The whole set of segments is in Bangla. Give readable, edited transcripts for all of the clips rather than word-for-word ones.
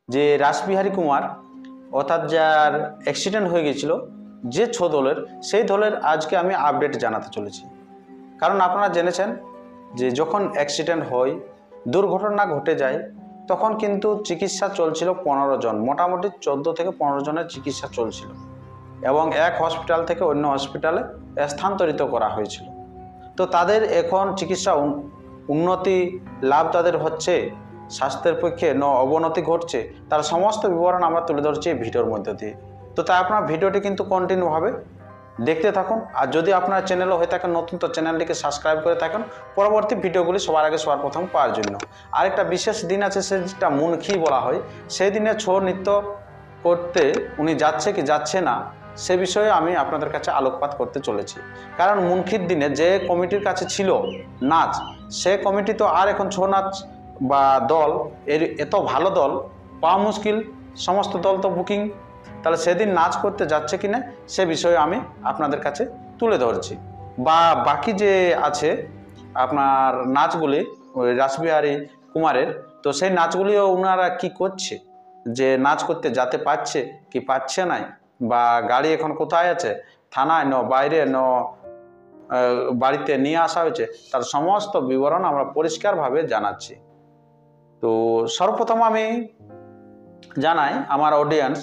যে রাসবিহারী কুমার অর্থাৎ যার অ্যাক্সিডেন্ট হয়ে গেছিল যে দলের সেই দলের আজকে আমি আপডেট জানাতে চলেছি। কারণ আপনারা জেনেছেন যে যখন অ্যাক্সিডেন্ট হয়, দুর্ঘটনা ঘটে যায়, তখন কিন্তু চিকিৎসা চলছিল 15 জন, মোটামুটি 14 থেকে 15 জনের চিকিৎসা চলছিল এবং এক হসপিটাল থেকে অন্য হসপিটালে স্থানান্তরিত করা হয়েছিল। তো তাদের এখন চিকিৎসা উন্নতি লাভ তাদের হচ্ছে, স্বাস্থ্যের পক্ষে অবনতি ঘটছে, তার সমস্ত বিবরণ আমরা তুলে ধরছি এই ভিডিওর মধ্যে দিয়ে। তো তাই আপনার ভিডিওটি কিন্তু কন্টিনিউভাবে দেখতে থাকুন। আর যদি আপনার চ্যানেলও হয়ে থাকেন নতুন, তো চ্যানেলটিকে সাবস্ক্রাইব করে থাকুন পরবর্তী ভিডিওগুলি সবার আগে সবার প্রথম পাওয়ার জন্য। আরেকটা বিশেষ দিন আছে, সেটা মুনখি বলা হয়। সেই দিনে ছৌ নৃত্য করতে উনি যাচ্ছে কি যাচ্ছে না সে বিষয়ে আমি আপনাদের কাছে আলোকপাত করতে চলেছি। কারণ মুনখির দিনে যে কমিটির কাছে ছিল নাচ, সে কমিটি তো আর এখন ছৌ নাচ বা দল এত ভালো দল পাওয়া মুশকিল, সমস্ত দল তো বুকিং। তাহলে সেদিন নাচ করতে যাচ্ছে কিনা সে বিষয়ে আমি আপনাদের কাছে তুলে ধরছি। বা বাকি যে আছে আপনার নাচগুলি ওই রাসবিহারী কুমারের, তো সেই নাচগুলিও ওনারা কি করছে, যে নাচ করতে যেতে পারছে কি পারছে না, বা গাড়ি এখন কোথায় আছে, থানায় বাইরে বাড়িতে নিয়ে আসা হয়েছে, তার সমস্ত বিবরণ আমরা পরিষ্কারভাবে জানাচ্ছি। তো সর্বপ্রথম আমি জানাই আমার অডিয়েন্স,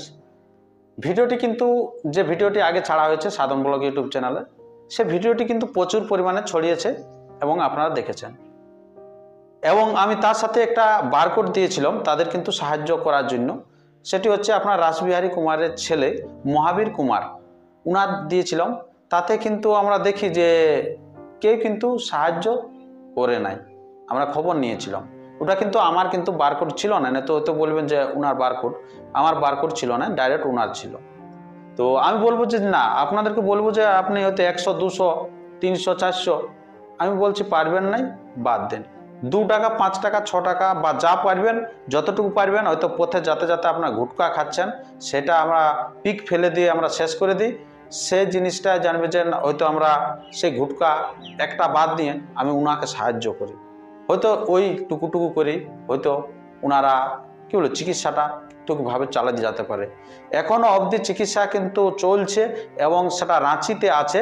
ভিডিওটি কিন্তু যে ভিডিওটি আগে ছাড়া হয়েছে সাধন ব্লগ ইউটিউব চ্যানেলে, সে ভিডিওটি কিন্তু প্রচুর পরিমাণে ছড়িয়েছে এবং আপনারা দেখেছেন। এবং আমি তার সাথে একটা বারকোড দিয়েছিলাম তাদের কিন্তু সাহায্য করার জন্য। সেটি হচ্ছে আপনার রাসবিহারী কুমারের ছেলে মহাবীর কুমার, উনার দিয়েছিলাম। তাতে কিন্তু আমরা দেখি যে কেউ কিন্তু সাহায্য করে নাই। আমরা খবর নিয়েছিলাম, ওটা কিন্তু আমার কিন্তু বারকোড ছিল না, তো হয়তো বলবেন যে উনার বারকোড, আমার বারকোড ছিল না, ডাইরেক্ট উনার ছিল। তো আমি বলবো যে না, আপনাদেরকে বলবো যে আপনি হয়তো 100, 200, 300, 400, আমি বলছি পারবেন নাই, বাদ দেন। 2 টাকা, 5 টাকা, 6 টাকা বা যা পারবেন, যতটুকু পারবেন। হয়তো পথে যাতে যাতে আপনার গুটকা খাচ্ছেন, সেটা আমরা পিক ফেলে দিয়ে আমরা শেষ করে দিই। সেই জিনিসটা জানবে যে হয়তো আমরা সেই গুটকা একটা বাদ দিয়ে আমি উনাকে সাহায্য করি, হয়তো ওই টুকুটুকু করি, হয়তো ওনারা কী বলো চিকিৎসাটা টুকুভাবে চালাতে যেতে পারে। এখনও অবধি চিকিৎসা কিন্তু চলছে এবং সেটা রাঁচিতে আছে।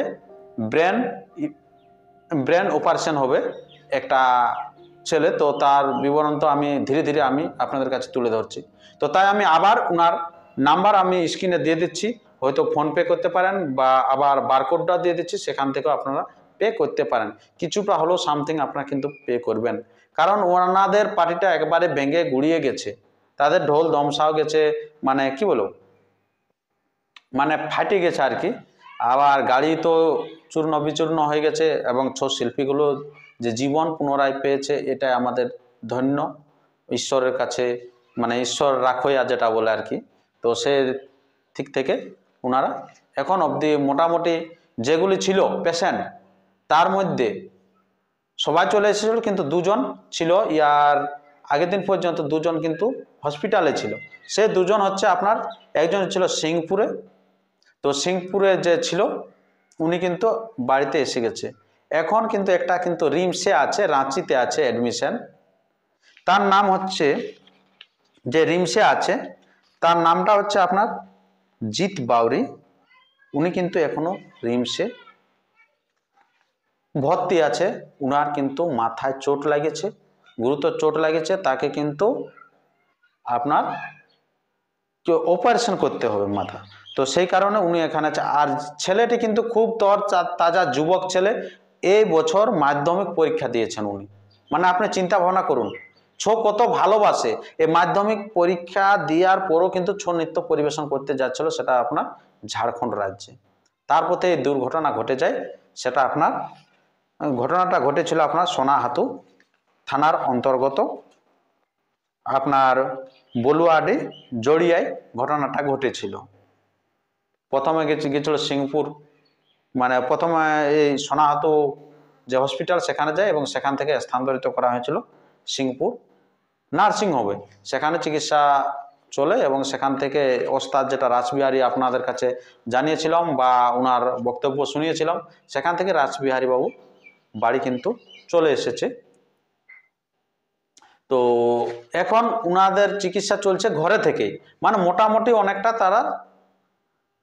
ব্রেন অপারেশন হবে একটা ছেলে, তো তার বিবরণ তো আমি ধীরে ধীরে আমি আপনাদের কাছে তুলে ধরছি। তো তাই আমি আবার ওনার নাম্বার আমি স্ক্রিনে দিয়ে দিচ্ছি, হয়তো ফোনপে করতে পারেন বা আবার বারকোডটা দিয়ে দিচ্ছি, সেখান থেকেও আপনারা পে করতে পারেন। কিছুটা হলেও সামথিং আপনারা কিন্তু পে করবেন, কারণ ওনাদের পার্টিটা একবারে ভেঙে গুড়িয়ে গেছে, তাদের ঢোল দমসাও গেছে, মানে কি বলো, মানে ফাটে গেছে আর কি। আবার গাড়ি তো চূর্ণ বিচূর্ণ হয়ে গেছে এবং ছৌ শিল্পীগুলো যে জীবন পুনরায় পেয়েছে, এটাই আমাদের ধন্য ঈশ্বরের কাছে, মানে ঈশ্বর রাখইয়া যেটা বলে আর কি। তো সে ঠিক থেকে ওনারা এখন অবধি মোটামুটি যেগুলি ছিল পেশেন্ট, তার মধ্যে সবাই চলে এসেছিল, কিন্তু 2 জন ছিল, ইয়ার আগের দিন পর্যন্ত 2 জন কিন্তু হসপিটালে ছিল। সে 2 জন হচ্ছে আপনার, একজন ছিল সিংপুরে, তো সিংপুরে যে ছিল উনি কিন্তু বাড়িতে এসে গেছে। এখন কিন্তু একটা কিন্তু রিমসে আছে, রাঁচিতে আছে অ্যাডমিশন। তার নাম হচ্ছে, যে রিমসে আছে তার নামটা হচ্ছে আপনার জিৎ বাউরি। উনি কিন্তু এখনো রিমসে ভর্তি আছে। উনার কিন্তু মাথায় চোট লাগেছে, গুরুতর চোট লাগেছে, তাকে কিন্তু আপনার অপারেশন করতে হবে মাথা। তো সেই কারণে উনি এখানে আছে। আর ছেলেটি কিন্তু খুব তাজা যুবক ছেলে, এই বছর মাধ্যমিক পরীক্ষা দিয়েছেন উনি। মানে আপনি চিন্তা ভাবনা করুন, ছৌ কত ভালোবাসে। এই মাধ্যমিক পরীক্ষা দেওয়ার পরও কিন্তু ছৌ নৃত্য পরিবেশন করতে যাচ্ছিল, সেটা আপনার ঝাড়খণ্ড রাজ্যে। তার পথে এই দুর্ঘটনা ঘটে যায়। সেটা আপনার ঘটনাটা ঘটেছিল আপনার সোনাহাতু থানার অন্তর্গত আপনার বলুয়াডি জড়িয়ায় ঘটনাটা ঘটেছিল। প্রথমে গেছিল সিংপুর, মানে প্রথমে এই সোনাহাতু যে হসপিটাল সেখানে যায় এবং সেখান থেকে স্থানান্তরিত করা হয়েছিল সিংপুর নার্সিং হোমে। সেখানে চিকিৎসা চলে এবং সেখান থেকে ওস্তাদ যেটা রাসবিহারী আপনাদের কাছে জানিয়েছিলাম বা ওনার বক্তব্য শুনিয়েছিলাম, সেখান থেকে রাসবিহারী বাবু বাড়ি কিন্তু চলে এসেছে। তো এখন উনাদের চিকিৎসা চলছে ঘরে থেকেই, মানে মোটামুটি অনেকটা তারা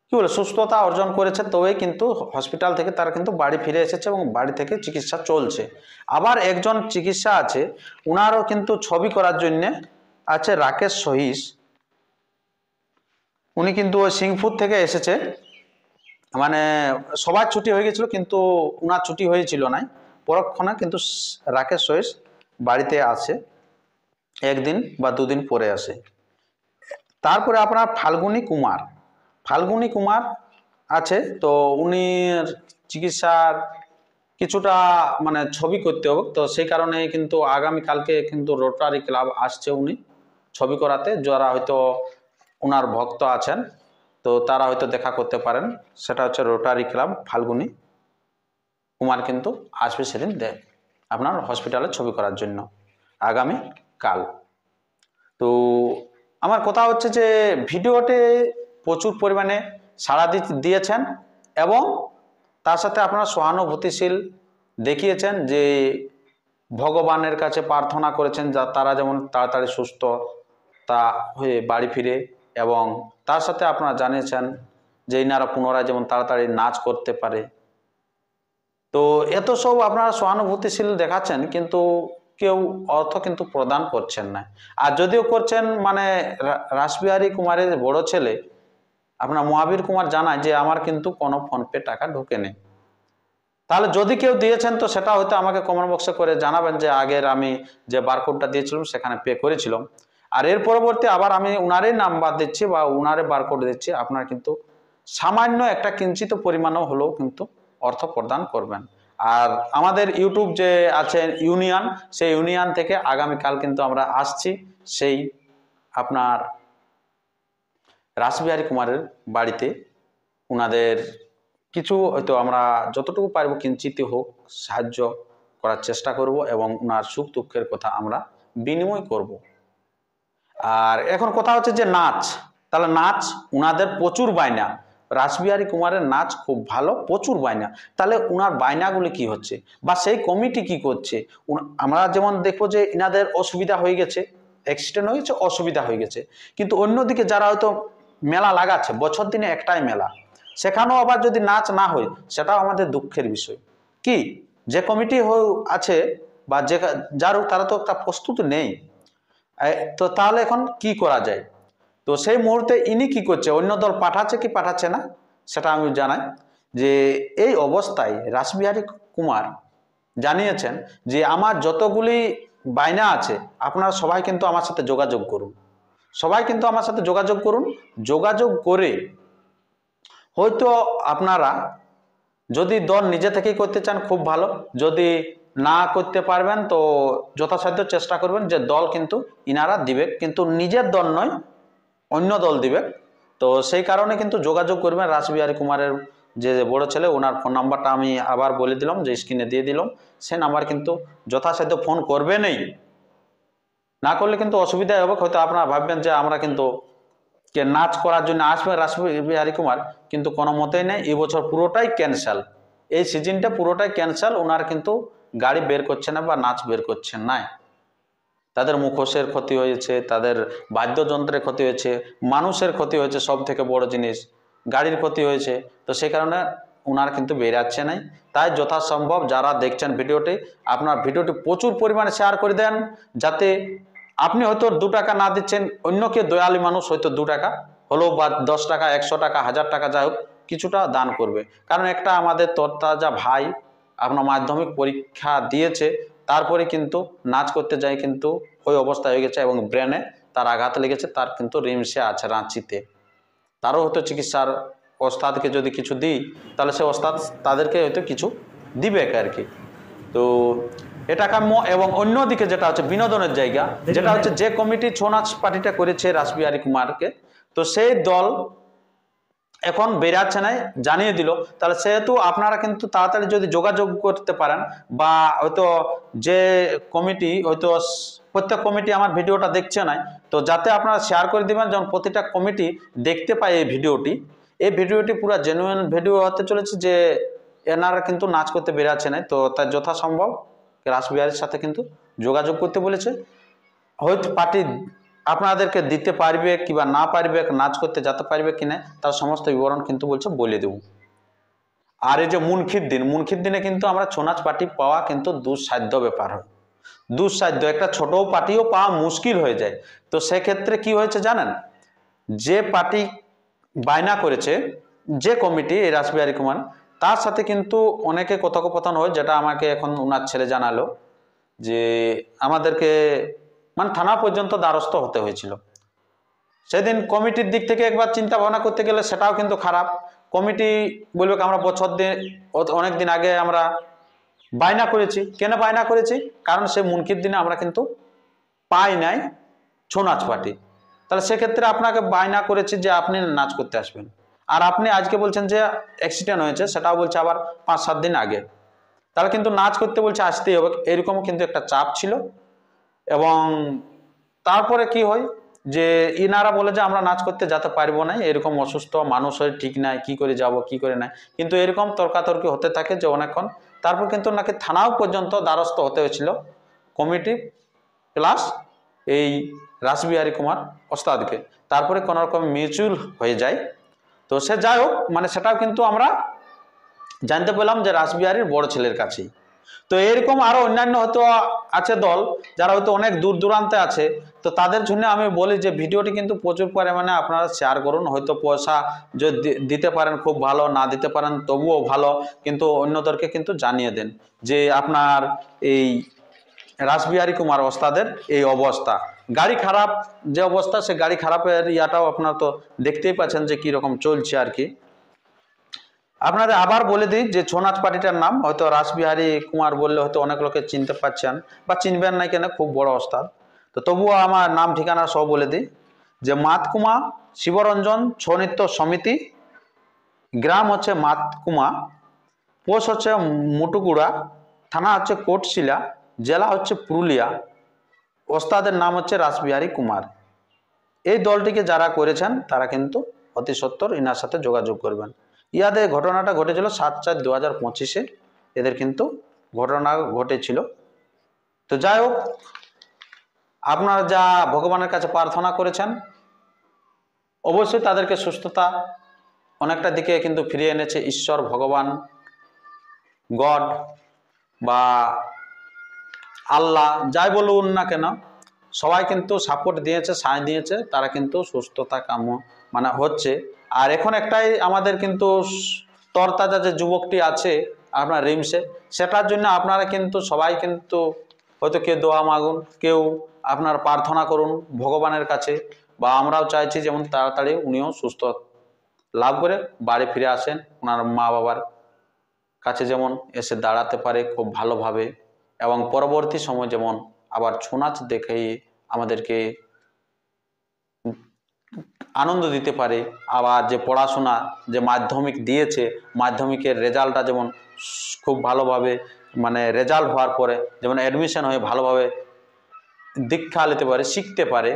কি বলে সুস্থতা অর্জন করেছে, তবেই কিন্তু হসপিটাল থেকে তারা কিন্তু বাড়ি ফিরে এসেছে এবং বাড়ি থেকে চিকিৎসা চলছে। আবার একজন চিকিৎসা আছে, উনারও কিন্তু ছবি করার জন্য আছে রাকেশ সহিস, উনি কিন্তু ওই সিংপুর থেকে এসেছে। মানে সবার ছুটি হয়ে গেছিল কিন্তু উনার ছুটি হয়েছিল না, পরক্ষণে কিন্তু রাকেশ সহিস বাড়িতে আসে, একদিন বা দুদিন পরে আসে। তারপরে আপনার ফাল্গুনী কুমার আছে, তো উনি চিকিৎসার কিছুটা মানে ছবি করতে হবে, তো সেই কারণে কিন্তু আগামীকালকে কিন্তু রোটারি ক্লাব আসছে উনি ছবি করাতে, যারা হয়তো ওনার ভক্ত আছেন তো তারা হয়তো দেখা করতে পারেন। সেটা হচ্ছে রোটারি ক্লাব ফাল্গুনী কুমার কিন্তু আসবে সেদিন আপনার হসপিটালে ছবি করার জন্য আগামীকাল। তো আমার কথা হচ্ছে যে ভিডিওতে প্রচুর পরিমাণে সাড়া দিয়েছেন এবং তার সাথে আপনারা সহানুভূতিশীল দেখিয়েছেন, যে ভগবানের কাছে প্রার্থনা করেছেন যা তারা যেমন তাড়াতাড়ি সুস্থ তা হয়ে বাড়ি ফিরে, এবং তার সাথে আপনারা জানিয়েছেন যে ইনারা পুনরায় যেমন তাড়াতাড়ি নাচ করতে পারে। তো এত সব আপনারা সহানুভূতিশীল দেখাচ্ছেন, কিন্তু কেউ অর্থ কিন্তু প্রদান করছেন না। আর যদিও করছেন, মানে রাসবিহারী কুমারের বড় ছেলে আপনার মহাবীর কুমার জানায় যে আমার কিন্তু কোনো ফোনপে টাকা ঢুকে নেই। তাহলে যদি কেউ দিয়েছেন তো সেটা হয়তো আমাকে কমেন্ট বক্সে করে জানাবেন, যে আগের আমি যে বারকোডটা দিয়েছিলাম সেখানে পে করেছিলাম, আর এর পরবর্তী আবার আমি উনারই নাম্বার দিচ্ছি বা উনারে বারকোড দিচ্ছি, আপনার কিন্তু সামান্য একটা কিঞ্চিত পরিমাণও হলেও কিন্তু অর্থ প্রদান করবেন। আর আমাদের ইউটিউব যে আছে ইউনিয়ন, সেই ইউনিয়ন থেকে আগামীকাল কিন্তু আমরা আসছি সেই আপনার রাসবিহারী কুমারের বাড়িতে, উনাদের কিছু হয়তো আমরা যতটুকু পারবো কিঞ্চিত হোক সাহায্য করার চেষ্টা করব এবং উনার সুখ দুঃখের কথা আমরা বিনিময় করব। আর এখন কথা হচ্ছে যে নাচ, তাহলে নাচ উনাদের প্রচুর বায়না, রাসবিহারী কুমারের নাচ খুব ভালো, প্রচুর বায়না। তাহলে উনার বায়নাগুলি কি হচ্ছে বা সেই কমিটি কি করছে? আমরা যেমন দেখবো যে ইনাদের অসুবিধা হয়ে গেছে, অ্যাক্সিডেন্ট হয়ে গেছে, অসুবিধা হয়ে গেছে, কিন্তু অন্যদিকে যারা হয়তো মেলা লাগাচ্ছে, বছর দিনে একটাই মেলা, সেখানেও আবার যদি নাচ না হয় সেটাও আমাদের দুঃখের বিষয়। কি যে কমিটি আছে বা যে যার তারা তো একটা প্রস্তুতি নেই, তো তাহলে এখন কি করা যায়? তো সেই মুহূর্তে ইনি কি করছে, অন্য দল পাঠাচ্ছে কি পাঠাচ্ছে না সেটা আমি জানাই, যে এই অবস্থায় রাসবিহারী কুমার জানিয়েছেন যে আমার যতগুলি বায়না আছে আপনারা সবাই কিন্তু আমার সাথে যোগাযোগ করুন, সবাই কিন্তু আমার সাথে যোগাযোগ করুন, যোগাযোগ করে হয়তো আপনারা যদি দল নিজে থেকেই করতে চান খুব ভালো, যদি না করতে পারবেন তো যথাসাধ্য চেষ্টা করবেন যে দল কিন্তু ইনারা দিবে, কিন্তু নিজের দল নয় অন্য দল দিবে। তো সেই কারণে কিন্তু যোগাযোগ করবেন রাসবিহারী কুমারের যে বড় ছেলে, ওনার ফোন নাম্বারটা আমি আবার বলে দিলাম, যে স্ক্রিনে দিয়ে দিলাম, সে নাম্বার কিন্তু যথাসাধ্য ফোন করবেনই, না করলে কিন্তু অসুবিধাই হবে। হয়তো আপনারা ভাববেন যে আমরা কিন্তু কে নাচ করার জন্য আসবে রাসবিহারী কুমার, কিন্তু কোনো মতেই নেই, এই বছর পুরোটাই ক্যান্সেল, এই সিজনটা পুরোটাই ক্যান্সেল, ওনার কিন্তু গাড়ি বের করছে না বা নাচ বের করছেন না। তাদের মুখোশের ক্ষতি হয়েছে, তাদের বাদ্যযন্ত্রের ক্ষতি হয়েছে, মানুষের ক্ষতি হয়েছে, সব থেকে বড় জিনিস গাড়ির ক্ষতি হয়েছে, তো সেই কারণে ওনার কিন্তু বেরাচ্ছে নাই। তাই যথাসম্ভব যারা দেখছেন ভিডিওটি, আপনার ভিডিওটি প্রচুর পরিমাণে শেয়ার করে দেন, যাতে আপনি হয়তো 2 টাকা না দিচ্ছেন, অন্য কেউ দয়ালু মানুষ হয়তো 2 টাকা হলেও বা 10 টাকা 100 টাকা 1000 টাকা যাই হোক কিছুটা দান করবে। কারণ একটা আমাদের তরতাজা ভাই আপনার মাধ্যমিক পরীক্ষা দিয়েছে, তারপরে কিন্তু নাচ করতে যাই কিন্তু ওই অবস্থা হয়ে গেছে এবং ব্রেনে তার আঘাত লেগেছে, তার কিন্তু রিমসে আছে রাঁচিতে, তারও হয়তো চিকিৎসার ওস্তাদকে যদি কিছু দিই তাহলে সে ওস্তাদ তাদেরকে হয়তো কিছু দিবে আর কি। তো এটা কাম্য। এবং অন্যদিকে যেটা হচ্ছে বিনোদনের জায়গা, যেটা হচ্ছে যে কমিটি ছৌ নাচ পার্টিটা করেছে রাসবিহারী কুমারকে, তো সেই দল এখন বেরাচ্ছে নাই, জানিয়ে দিল, তাহলে সেহেতু আপনারা কিন্তু তাড়াতাড়ি যদি যোগাযোগ করতে পারেন, বা হয়তো যে কমিটি হয়তো প্রত্যেক কমিটি আমার ভিডিওটা দেখছে না, তো যাতে আপনারা শেয়ার করে দিবেন যেমন প্রতিটা কমিটি দেখতে পায় এই ভিডিওটি পুরো জেনুইন ভিডিও হতে চলেছে, যে এনারা কিন্তু নাচ করতে বেরাচ্ছে না, তো তাই যথাসম্ভব রাসবিহারীর সাথে কিন্তু যোগাযোগ করতে বলেছে। হয়তো পার্টি আপনাদেরকে দিতে পারবে কিংবা না পারবে, নাচ করতে যেতে পারবে কিনা তার সমস্ত বিবরণ কিন্তু বলছে বলে দেব। আর এই যে মুনখির দিনে কিন্তু আমরা ছৌ নাচ পার্টি পাওয়া কিন্তু দুঃসাধ্য ব্যাপার হয়, দুঃসাধ্য, একটা ছোট পার্টিও পাওয়া মুশকিল হয়ে যায়। তো সেক্ষেত্রে কি হয়েছে জানেন, যে পার্টি বায়না করেছে, যে কমিটি এই রাসবিহারী কুমার, তার সাথে কিন্তু অনেকে কথোপকথন হয়, যেটা আমাকে এখন ওনার ছেলে জানালো যে আমাদেরকে মানে থানা পর্যন্ত দ্বারস্থ হতে হয়েছিল। সেদিন কমিটির দিক থেকে একবার চিন্তা ভাবনা করতে গেলে সেটাও কিন্তু খারাপ। কমিটি বলবে আমরা অনেক দিন আগে আমরা বায়না করেছি। কেন বায়না করেছি? কারণ সে মুনকির দিনে আমরা কিন্তু পাই নাই ছৌ নাচ পার্টি। তাহলে সেক্ষেত্রে আপনাকে বায়না করেছি যে আপনি নাচ করতে আসবেন, আর আপনি আজকে বলছেন যে অ্যাক্সিডেন্ট হয়েছে, সেটাও বলছে আবার 5-7 দিন আগে। তাহলে কিন্তু নাচ করতে বলছে আসতেই হবে, এরকম কিন্তু একটা চাপ ছিল। এবং তারপরে কি হয় যে ইনারা বলে যে আমরা নাচ করতে যেতে পারবো না, এরকম অসুস্থ মানুষ হয়ে ঠিক নাই, কি করে যাব কি করে নাই, কিন্তু এরকম তর্কাতর্কি হতে থাকে যে অনেকক্ষণ। তারপর কিন্তু নাকি থানাও পর্যন্ত দ্বারস্থ হতে হয়েছিল কমিটি প্লাস এই রাসবিহারী কুমার ওস্তাদকে। তারপরে কোনো রকম মিউচুয়াল হয়ে যায়। তো সে যাই হোক, মানে সেটাও কিন্তু আমরা জানতে পেলাম যে রাসবিহারীর বড় ছেলের কাছেই। তো এরকম আরো অন্যান্য হয়তো আছে দল, যারা হয়তো অনেক দূর দূরান্তে আছে। তো তাদের জন্য আমি বলি যে ভিডিওটি কিন্তু প্রচুর পরিমাণে আপনারা শেয়ার করুন। হয়তো পয়সা যদি দিতে পারেন খুব ভালো, না দিতে পারেন তবুও ভালো, কিন্তু অন্যদেরকে কিন্তু জানিয়ে দেন যে আপনার এই রাসবিহারী কুমার ওস্তাদের এই অবস্থা। গাড়ি খারাপ যে অবস্থা, সে গাড়ি খারাপের ইয়াটাও আপনারা তো দেখতেই পাচ্ছেন যে কীরকম চলছে আর কি। আপনাদের আবার বলে দিই যে ছৌ নাচ পার্টিটার নাম হয়তো রাসবিহারী কুমার বললে হয়তো অনেক লোকে চিনতে পারছেন বা চিনবেন না, কেন, খুব বড় ওস্তাদ। তো তবুও আমার নাম ঠিকানা সব বলে দিই যে মাতকুমা শিবরঞ্জন ছৌ নৃত্য সমিতি, গ্রাম হচ্ছে মাতকুমা, পোস্ট হচ্ছে মুটুকুড়া, থানা হচ্ছে কোটশিলা, জেলা হচ্ছে পুরুলিয়া, ওস্তাদের নাম হচ্ছে রাসবিহারী কুমার। এই দলটিকে যারা করেছেন তারা কিন্তু অতি সত্বর ইনার সাথে যোগাযোগ করবেন। ইয়াদের ঘটনাটা ঘটেছিল 7/4/2025-এ এদের কিন্তু ঘটনা ঘটেছিল। তো যাই হোক, আপনারা যা ভগবানের কাছে প্রার্থনা করেছেন অবশ্যই তাদেরকে সুস্থতা অনেকটা দিকে কিন্তু ফিরিয়ে এনেছে ঈশ্বর, ভগবান, গড বা আল্লাহ, যাই বলুন না কেন, সবাই কিন্তু সাপোর্ট দিয়েছে, সায় দিয়েছে, তারা কিন্তু সুস্থতা মানে হচ্ছে। আর এখন একটাই আমাদের কিন্তু তরতাজা যে যুবকটি আছে আপনার রিমসে, সেটার জন্য আপনারা কিন্তু সবাই কিন্তু হয়তো কেউ দোয়া মাগুন, কেউ আপনার প্রার্থনা করুন ভগবানের কাছে, বা আমরাও চাইছি যেমন তাড়াতাড়ি উনিও সুস্থ লাভ করে বাড়ি ফিরে আসেন, ওনার মা বাবার কাছে যেমন এসে দাঁড়াতে পারে খুব ভালোভাবে, এবং পরবর্তী সময় যেমন আবার ছৌ নাচ দেখে আমাদেরকে আনন্দ দিতে পারে। আবার যে পড়াশোনা যে মাধ্যমিক দিয়েছে, মাধ্যমিকের রেজাল্টটা যেমন খুব ভালোভাবে, মানে রেজাল্ট হওয়ার পরে যেমন অ্যাডমিশন হয়ে ভালোভাবে দীক্ষা নিতে পারে, শিখতে পারে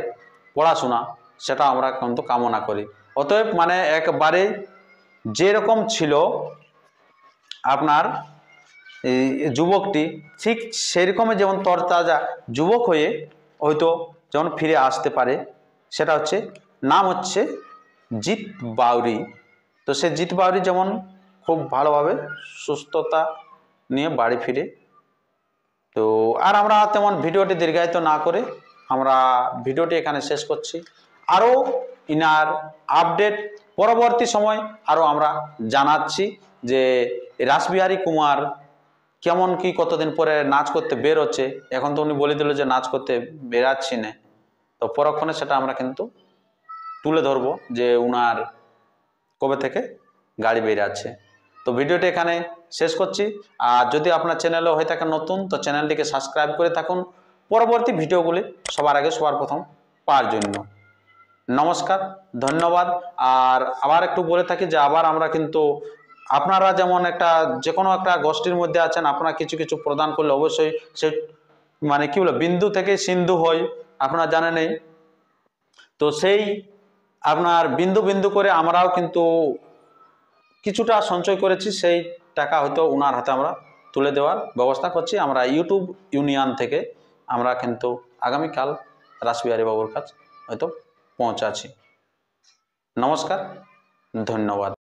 পড়াশোনা, সেটা আমরা কিন্তু কামনা করি। অতএব মানে একবারে যেরকম ছিল আপনার এই যুবকটি, ঠিক সেরকমই যেমন তরতাজা যুবক হয়ে হয়তো যেমন ফিরে আসতে পারে। সেটা হচ্ছে নাম হচ্ছে জিৎ বাউরি। তো সে জিৎ বাউরি যেমন খুব ভালোভাবে সুস্থতা নিয়ে বাড়ি ফিরে। তো আর আমরা তেমন ভিডিওটি দীর্ঘায়িত না করে আমরা ভিডিওটি এখানে শেষ করছি। আরও ইনার আপডেট পরবর্তী সময় আরও আমরা জানাচ্ছি যে রাসবিহারী কুমার কেমন কি কতদিন পরে নাচ করতে বের হচ্ছে। এখন তো উনি বলে দিল যে নাচ করতে বেরাচ্ছি না, তো পরক্ষণে সেটা আমরা কিন্তু তুলে ধরবো যে উনার কবে থেকে গাড়ি বেরাচ্ছে। তো ভিডিওটি এখানে শেষ করছি। আর যদি আপনার চ্যানেলও হয়ে থাকে নতুন, তো চ্যানেলটিকে সাবস্ক্রাইব করে থাকুন পরবর্তী ভিডিওগুলি সবার আগে সবার প্রথম পাওয়ার জন্য। নমস্কার, ধন্যবাদ। আর আবার একটু বলে থাকি যে আবার আমরা কিন্তু আপনারা যেমন একটা যে কোনো একটা গোষ্ঠীর মধ্যে আছেন, আপনারা কিছু কিছু প্রদান করলে অবশ্যই সে মানে কি বলে বিন্দু থেকে সিন্ধু হয়, আপনারা জানেনই। তো সেই আপনার বিন্দু বিন্দু করে আমরাও কিন্তু কিছুটা সঞ্চয় করেছি, সেই টাকা হয়তো ওনার হাতে আমরা তুলে দেওয়ার ব্যবস্থা করছি। আমরা ইউটিউব ইউনিয়ন থেকে আমরা কিন্তু আগামীকাল রাসবিহারী বাবুর কাছে হয়তো পৌঁছাচ্ছি। নমস্কার, ধন্যবাদ।